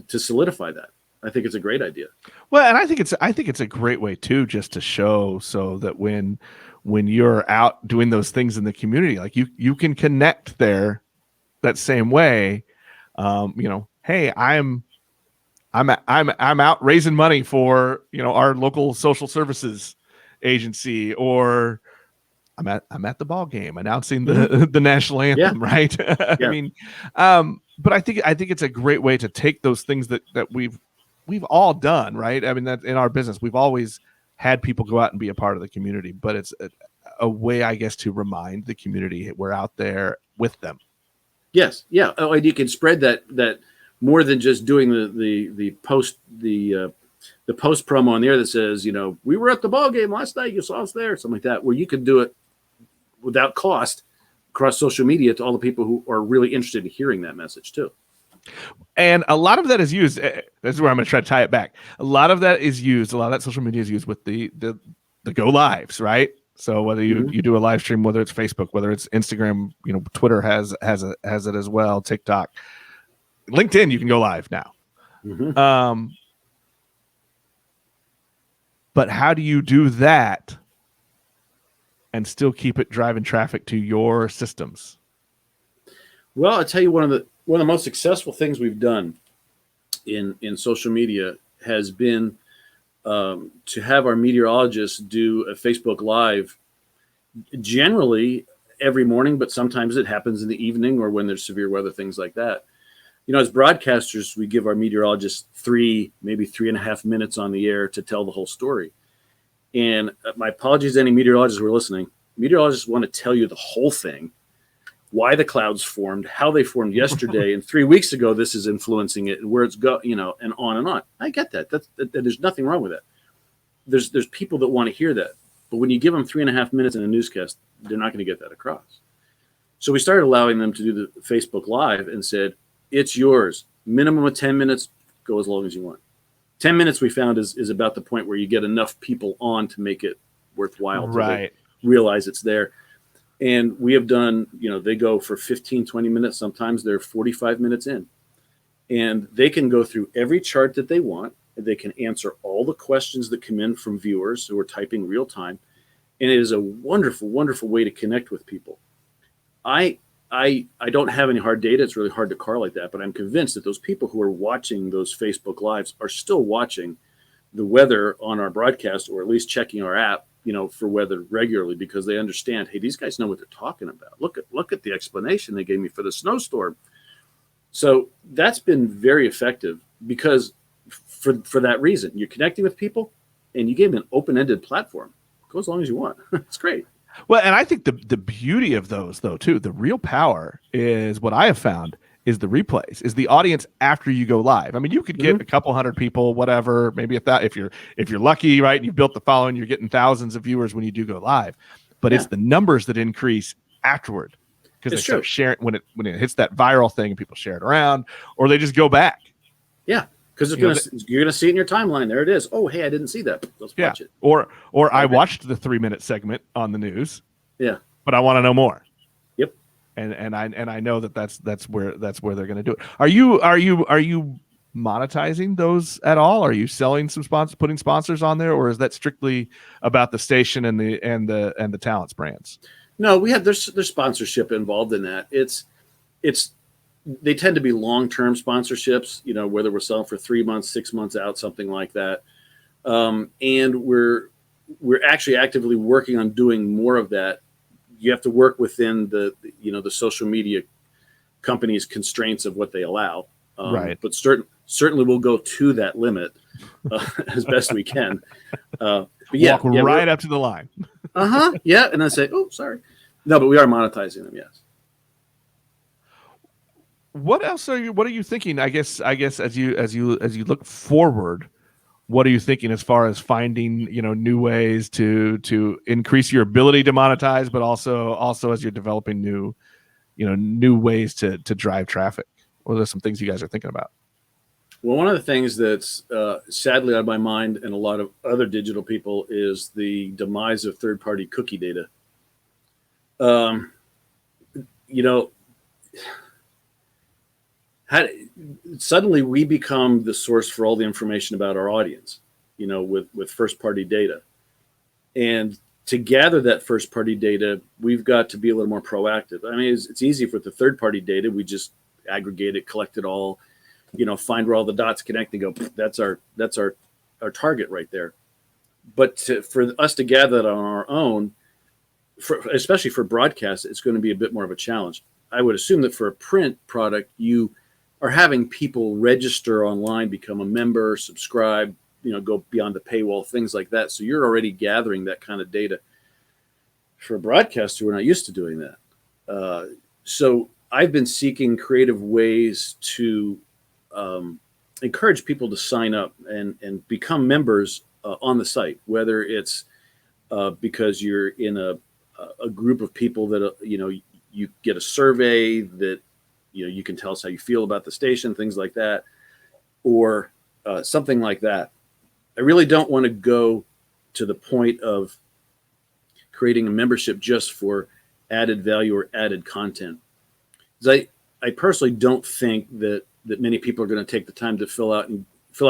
to solidify that. I think it's a great idea. Well, and I think it's a great way too, just to show, so that when you're out doing those things in the community, like you can connect there that same way. Hey, I'm out raising money for, our local social services agency, or I'm at the ball game announcing the national anthem, right? Yeah. I mean, but I think it's a great way to take those things that we've all done, right? I mean, that in our business, we've always had people go out and be a part of the community, but it's a way, I guess, to remind the community we're out there with them. Yes. Yeah. Oh, and you can spread that more than just doing the post, the the post promo on the air that says, we were at the ball game last night, you saw us there, something like that, where you could do it without cost across social media to all the people who are really interested in hearing that message too. And a lot of that is used. This is where I'm going to try to tie it back. A lot of that social media is used with the go lives, right? So whether you do a live stream, whether it's Facebook, whether it's Instagram, Twitter has it as well, TikTok, LinkedIn, you can go live now. But how do you do that and still keep it driving traffic to your systems? Well, I'll tell you, one of the most successful things we've done in social media has been to have our meteorologists do a Facebook Live, generally every morning, but sometimes it happens in the evening or when there's severe weather, things like that. As broadcasters, we give our meteorologists 3, maybe 3.5 minutes on the air to tell the whole story. And my apologies to any meteorologists who are listening. Meteorologists want to tell you the whole thing, why the clouds formed, how they formed yesterday, and 3 weeks ago this is influencing it, and where it's and on and on. I get that. There's nothing wrong with that. There's people that want to hear that, but when you give them 3.5 minutes in a newscast, they're not going to get that across. So we started allowing them to do the Facebook Live and said, it's yours. Minimum of 10 minutes. Go as long as you want. 10 minutes we found is about the point where you get enough people on to make it worthwhile to realize it's there. And we have done, they go for 15, 20 minutes. Sometimes they're 45 minutes in. And they can go through every chart that they want. They can answer all the questions that come in from viewers who are typing real time. And it is a wonderful, wonderful way to connect with people. I don't have any hard data. It's really hard to correlate that, but I'm convinced that those people who are watching those Facebook Lives are still watching the weather on our broadcast, or at least checking our app, for weather regularly, because they understand, hey, these guys know what they're talking about. Look at the explanation they gave me for the snowstorm. So that's been very effective, because for that reason, you're connecting with people and you gave them an open-ended platform. Go as long as you want. It's great. Well, and I think the beauty of those, though, too, the real power is what I have found is the replays, is the audience after you go live. I mean, you could get a couple hundred people, whatever, maybe if you're lucky, right, and you've built the following, you're getting thousands of viewers when you do go live. But it's the numbers that increase afterward, because they start sharing when it hits that viral thing and people share it around, or they just go back. Yeah. Because you're gonna see it in your timeline. There it is. Oh, hey, I didn't see that. Let's watch it. Or I watched the 3-minute segment on the news. Yeah. But I want to know more. Yep. And I know that's where they're going to do it. Are you monetizing those at all? Are you selling some sponsors, putting sponsors on there, or is that strictly about the station and the talents brands? No, there's sponsorship involved in that. They tend to be long-term sponsorships, whether we're selling for 3 months, 6 months out, something like that. And we're actually actively working on doing more of that. You have to work within the social media company's constraints of what they allow. Right. But certainly we'll go to that limit as best we can. But walk right up to the line. Yeah. And then say, oh, sorry. No, but we are monetizing them. Yes. What else what are you thinking? I guess as you look forward, what are you thinking as far as finding, new ways to increase your ability to monetize, but also as you're developing new ways to drive traffic? What are some things you guys are thinking about? Well, one of the things that's sadly on my mind and a lot of other digital people is the demise of third-party cookie data. Suddenly we become the source for all the information about our audience, with first-party data. And to gather that first-party data, we've got to be a little more proactive. I mean, it's easy with the third-party data. We just aggregate it, collect it all, find where all the dots connect and go, that's our target right there. But for us to gather that on our own, especially for broadcast, it's going to be a bit more of a challenge. I would assume that for a print product, you are having people register online, become a member, subscribe, go beyond the paywall, things like that. So you're already gathering that kind of data. For a broadcaster, we're not used to doing that. So I've been seeking creative ways to encourage people to sign up and become members on the site, whether it's because you're in a group of people that, you get a survey that, you can tell us how you feel about the station, things like that, or something like that. I really don't want to go to the point of creating a membership just for added value or added content. Because I personally don't think that many people are going to take the time to fill out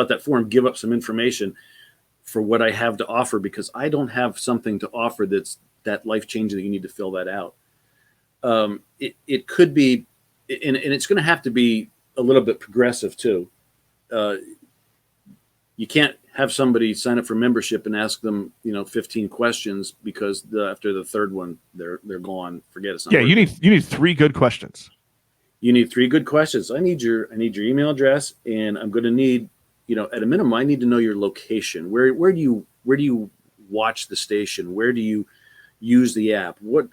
that form, give up some information for what I have to offer, because I don't have something to offer that's that life-changing that you need to fill that out. It could be, and it's going to have to be a little bit progressive too. You can't have somebody sign up for membership and ask them, 15 questions, because after the third one, they're gone. Forget it. Yeah, you need 3 good questions. You need 3 good questions. I need your email address, and I'm going to need, at a minimum, I need to know your location. Where do you watch the station? Where do you use the app? What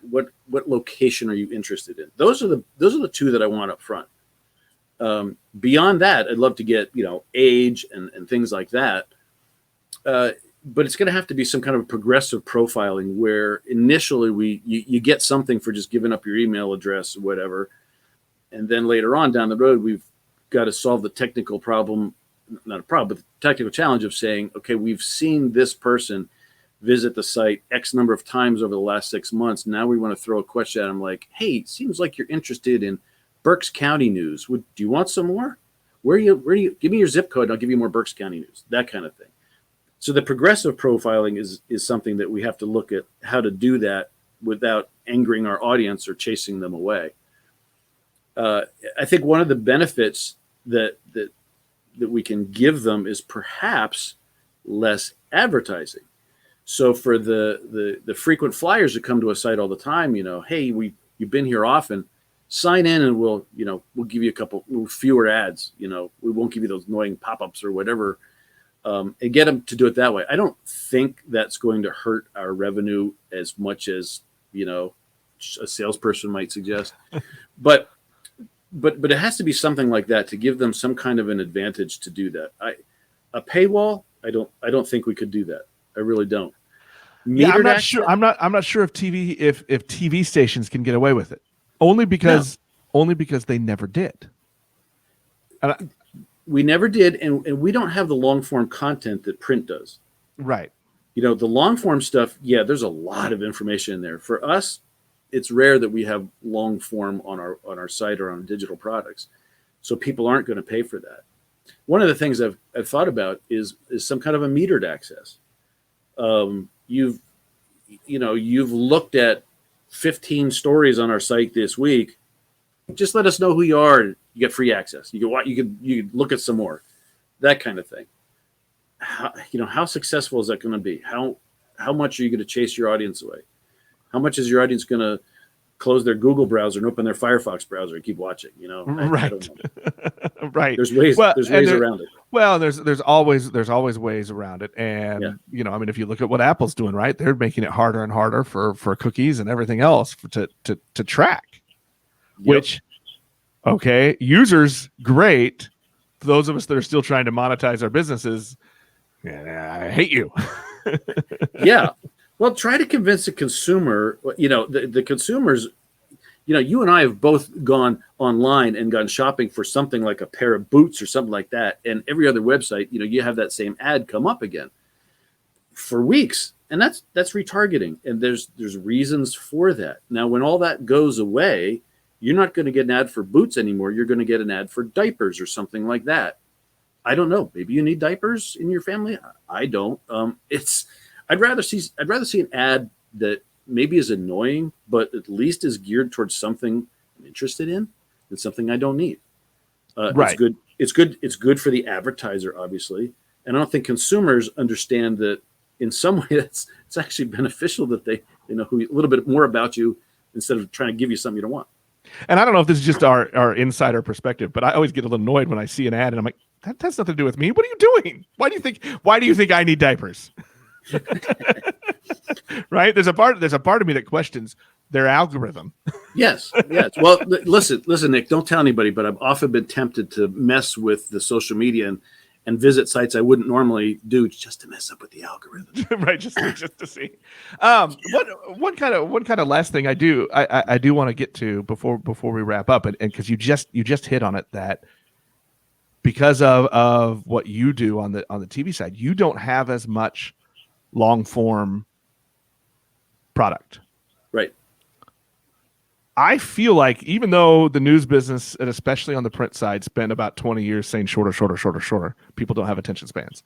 location are you interested in? Those are the 2 that I want up front. Beyond that, I'd love to get, age and things like that. But it's going to have to be some kind of progressive profiling where initially you get something for just giving up your email address or whatever. And then later on down the road, we've got to solve the technical problem, not a problem, but the technical challenge of saying, okay, we've seen this person visit the site X number of times over the last 6 months. Now we want to throw a question at them like, hey, it seems like you're interested in Berks County news. Do you want some more? Where do you give me your zip code and I'll give you more Berks County news, that kind of thing. So the progressive profiling is something that we have to look at how to do that without angering our audience or chasing them away. I think one of the benefits that we can give them is perhaps less advertising. So for the frequent flyers that come to a site all the time, hey, you've been here often, sign in and we'll give you a couple fewer ads. We won't give you those annoying pop-ups or whatever, and get them to do it that way. I don't think that's going to hurt our revenue as much as, a salesperson might suggest, but it has to be something like that to give them some kind of an advantage to do that. A paywall, I don't think we could do that. I really don't. Yeah, I'm not sure. I'm not sure if TV stations can get away with it. Only because they never did. We never did, and we don't have the long form content that print does. Right. The long form stuff, yeah, there's a lot of information in there. For us, it's rare that we have long form on our site or on digital products. So people aren't going to pay for that. One of the things I've thought about is some kind of a metered access. You've looked at 15 stories on our site this week. Just let us know who you are. You get free access. You can look at some more, that kind of thing. How successful is that going to be? How much are you going to chase your audience away? How much is your audience going to close their Google browser and open their Firefox browser and keep watching? Right. I don't know. Right. There's ways around it. Well, there's always ways around it. And, if you look at what Apple's doing, right, they're making it harder and harder for cookies and everything else to track, which, okay, users, great. For those of us that are still trying to monetize our businesses, I hate you. Yeah. Well, try to convince the consumer, the consumers, you and I have both gone online and gone shopping for something like a pair of boots or something like that. And every other website, you have that same ad come up again for weeks. And that's retargeting. And there's reasons for that. Now, when all that goes away, you're not going to get an ad for boots anymore. You're going to get an ad for diapers or something like that. I don't know. Maybe you need diapers in your family. I don't. I'd rather see an ad that maybe is annoying, but at least is geared towards something I'm interested in than something I don't need. Right. It's good for the advertiser, obviously. And I don't think consumers understand that in some way it's actually beneficial that they know a little bit more about you instead of trying to give you something you don't want. And I don't know if this is just our insider perspective, but I always get a little annoyed when I see an ad and I'm like, that has nothing to do with me. What are you doing? Why do you think I need diapers? Right? There's a part of me that questions, their algorithm. Yes. Well, listen, Nick, don't tell anybody, but I've often been tempted to mess with the social media and visit sites I wouldn't normally do just to mess up with the algorithm. Right, just to see. One kind of last thing I do want to get to before we wrap up, and because you just hit on it, that because of what you do on the TV side, you don't have as much long form product. Right. I feel like even though the news business, and especially on the print side, spent about 20 years saying shorter, people don't have attention spans.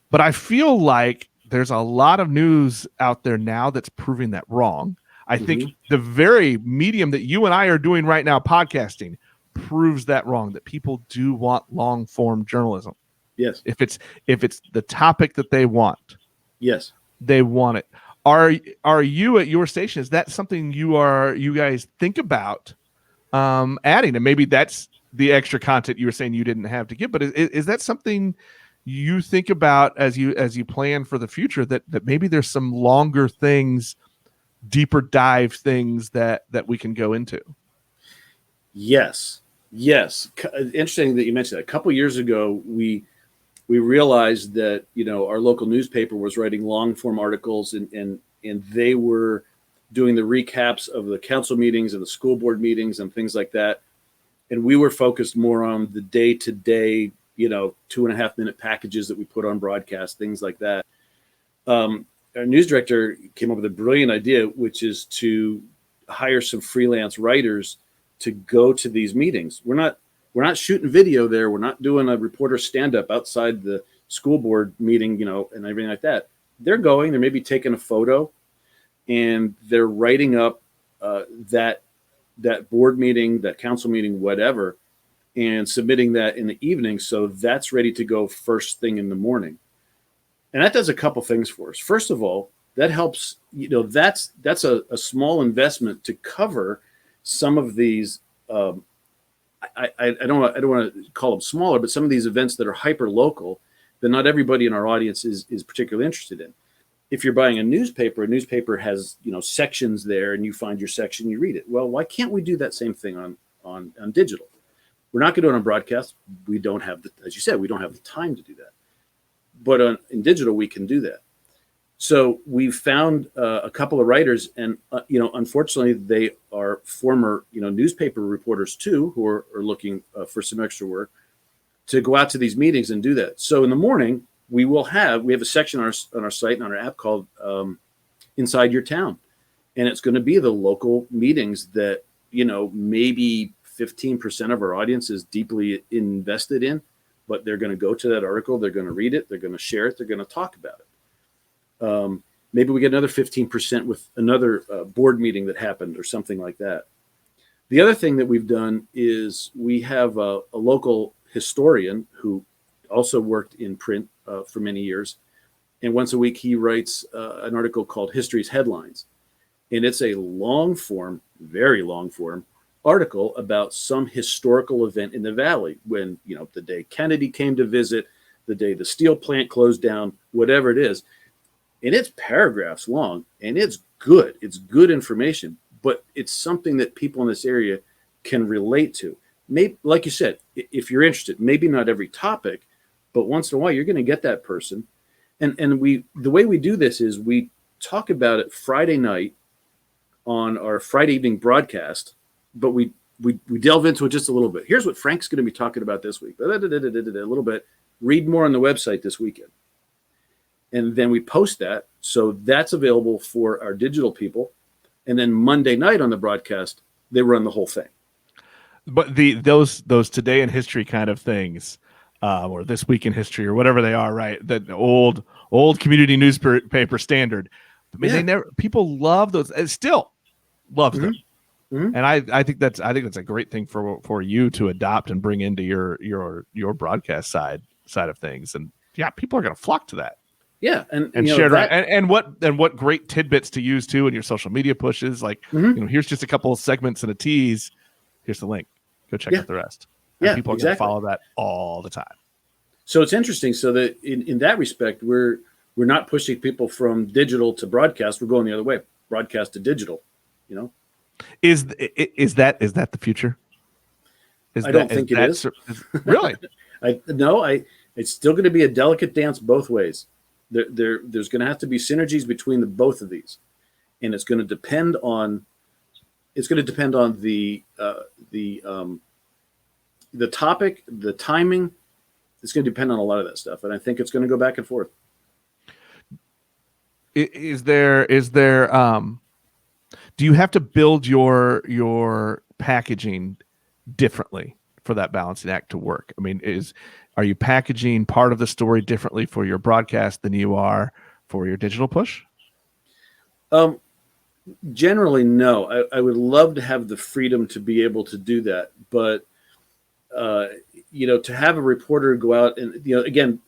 But I feel like there's a lot of news out there now that's proving that wrong. I think the very medium that you and I are doing right now, podcasting, proves that wrong, that people do want long form journalism. Yes. If it's the topic that they want. Yes. They want it. Are you at your station? Is that something you guys think about adding? And maybe that's the extra content you were saying you didn't have to give. But is that something you think about as you plan for the future? That maybe there's some longer things, deeper dive things that we can go into. Yes. Interesting that you mentioned that. A couple of years ago, we realized that, our local newspaper was writing long form articles and they were doing the recaps of the council meetings and the school board meetings and things like that. And we were focused more on the day-to-day, 2.5 minute packages that we put on broadcast, things like that. Our news director came up with a brilliant idea, which is to hire some freelance writers to go to these meetings. We're not shooting video there. We're not doing a reporter stand-up outside the school board meeting, and everything like that. They're going, they're maybe taking a photo, and they're writing up that board meeting, that council meeting, whatever, and submitting that in the evening. So that's ready to go first thing in the morning. And that does a couple things for us. First of all, that helps, that's a small investment to cover some of these, I don't want to call them smaller, but some of these events that are hyper local that not everybody in our audience is particularly interested in. If you're buying a newspaper has, sections there, and you find your section, you read it. Well, why can't we do that same thing on digital? We're not going to do it on broadcast. We don't have as you said, we don't have the time to do that. But in digital, we can do that. So we've found a couple of writers, and unfortunately, they are former newspaper reporters too, who are looking for some extra work to go out to these meetings and do that. So in the morning, we have a section on our site and on our app called Inside Your Town, and it's going to be the local meetings that maybe 15% of our audience is deeply invested in, but they're going to go to that article, they're going to read it, they're going to share it, they're going to talk about it. Maybe we get another 15% with another board meeting that happened or something like that. The other thing that we've done is we have a local historian who also worked in print for many years. And once a week, he writes an article called History's Headlines. And it's a long form, very long form article about some historical event in the Valley when, the day Kennedy came to visit, the day the steel plant closed down, whatever it is. And it's paragraphs long, and it's good. It's good information, but it's something that people in this area can relate to. Maybe, like you said, if you're interested, maybe not every topic, but once in a while you're going to get that person. And the way we do this is we talk about it Friday night on our Friday evening broadcast, but we delve into it just a little bit. Here's what Frank's going to be talking about this week. A little bit. Read more on the website this weekend. And then we post that. So that's available for our digital people. And then Monday night on the broadcast, they run the whole thing. But those Today in History kind of things, or This Week in History, or whatever they are, right? That old community newspaper standard. I mean, people love those. It still loves them. Mm-hmm. And I think that's a great thing for you to adopt and bring into your broadcast side of things. And yeah, people are going to flock to that. Yeah, and share that, and what great tidbits to use too in your social media pushes. Like, here's just a couple of segments and a tease. Here's the link. Go check out the rest. And people are going to follow that all the time. So it's interesting. So that in that respect, we're not pushing people from digital to broadcast. We're going the other way, broadcast to digital. You know, Is that the future? I don't think it is. Really? It's still going to be a delicate dance both ways. There's going to have to be synergies between both of these, and it's going to depend on the topic, the timing. It's going to depend on a lot of that stuff, and I think it's going to go back and forth. Is there do you have to build your packaging differently for that balancing act to work? I mean, are you packaging part of the story differently for your broadcast than you are for your digital push? Generally, no. I would love to have the freedom to be able to do that, but to have a reporter go out and, again,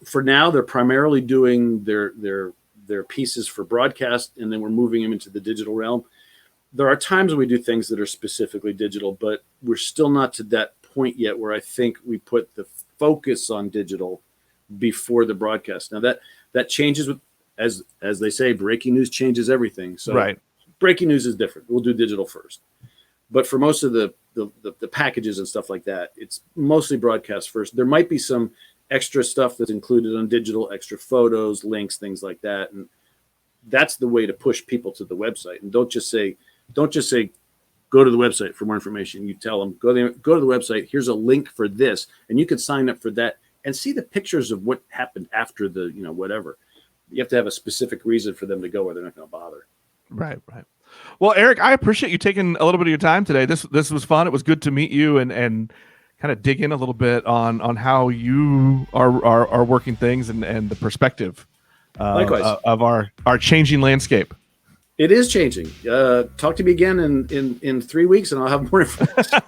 for now they're primarily doing their pieces for broadcast, and then we're moving them into the digital realm. There are times when we do things that are specifically digital, but we're still not to that point yet where I think we put the focus on digital before the broadcast. Now that changes with, as they say, breaking news changes everything. So right. Breaking news is different. We'll do digital first. But for most of the packages and stuff like that, it's mostly broadcast first. There might be some extra stuff that's included on digital, extra photos, links, things like that. And that's the way to push people to the website. And don't just say, go to the website for more information. You tell them, go to the website. Here's a link for this. And you can sign up for that and see the pictures of what happened after the, whatever. You have to have a specific reason for them to go, or they're not going to bother. Right. Well, Eric, I appreciate you taking a little bit of your time today. This was fun. It was good to meet you and kind of dig in a little bit on how you are working things and the perspective of our changing landscape. It is changing. Talk to me again in 3 weeks, and I'll have more information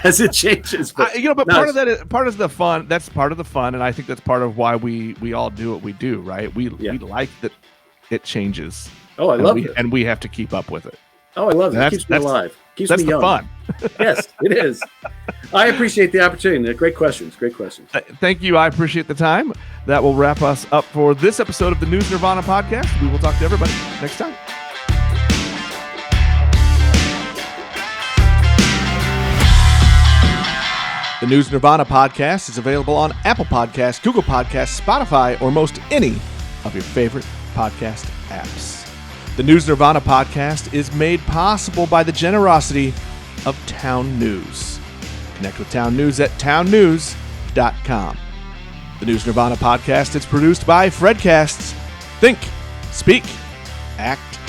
as it changes. But part of that is part of the fun. That's part of the fun, and I think that's part of why we all do what we do. Right? We like that it changes. Oh, I love it, and we have to keep up with it. Oh, I love it. It keeps me alive. Keeps me young. That's the fun. Yes, it is. I appreciate the opportunity. Great questions. Thank you. I appreciate the time. That will wrap us up for this episode of the News Nirvana podcast. We will talk to everybody next time. The News Nirvana podcast is available on Apple Podcasts, Google Podcasts, Spotify, or most any of your favorite podcast apps. The News Nirvana podcast is made possible by the generosity of Town News. Connect with Town News at townnews.com. The News Nirvana podcast is produced by Fredcasts. Think, speak, act,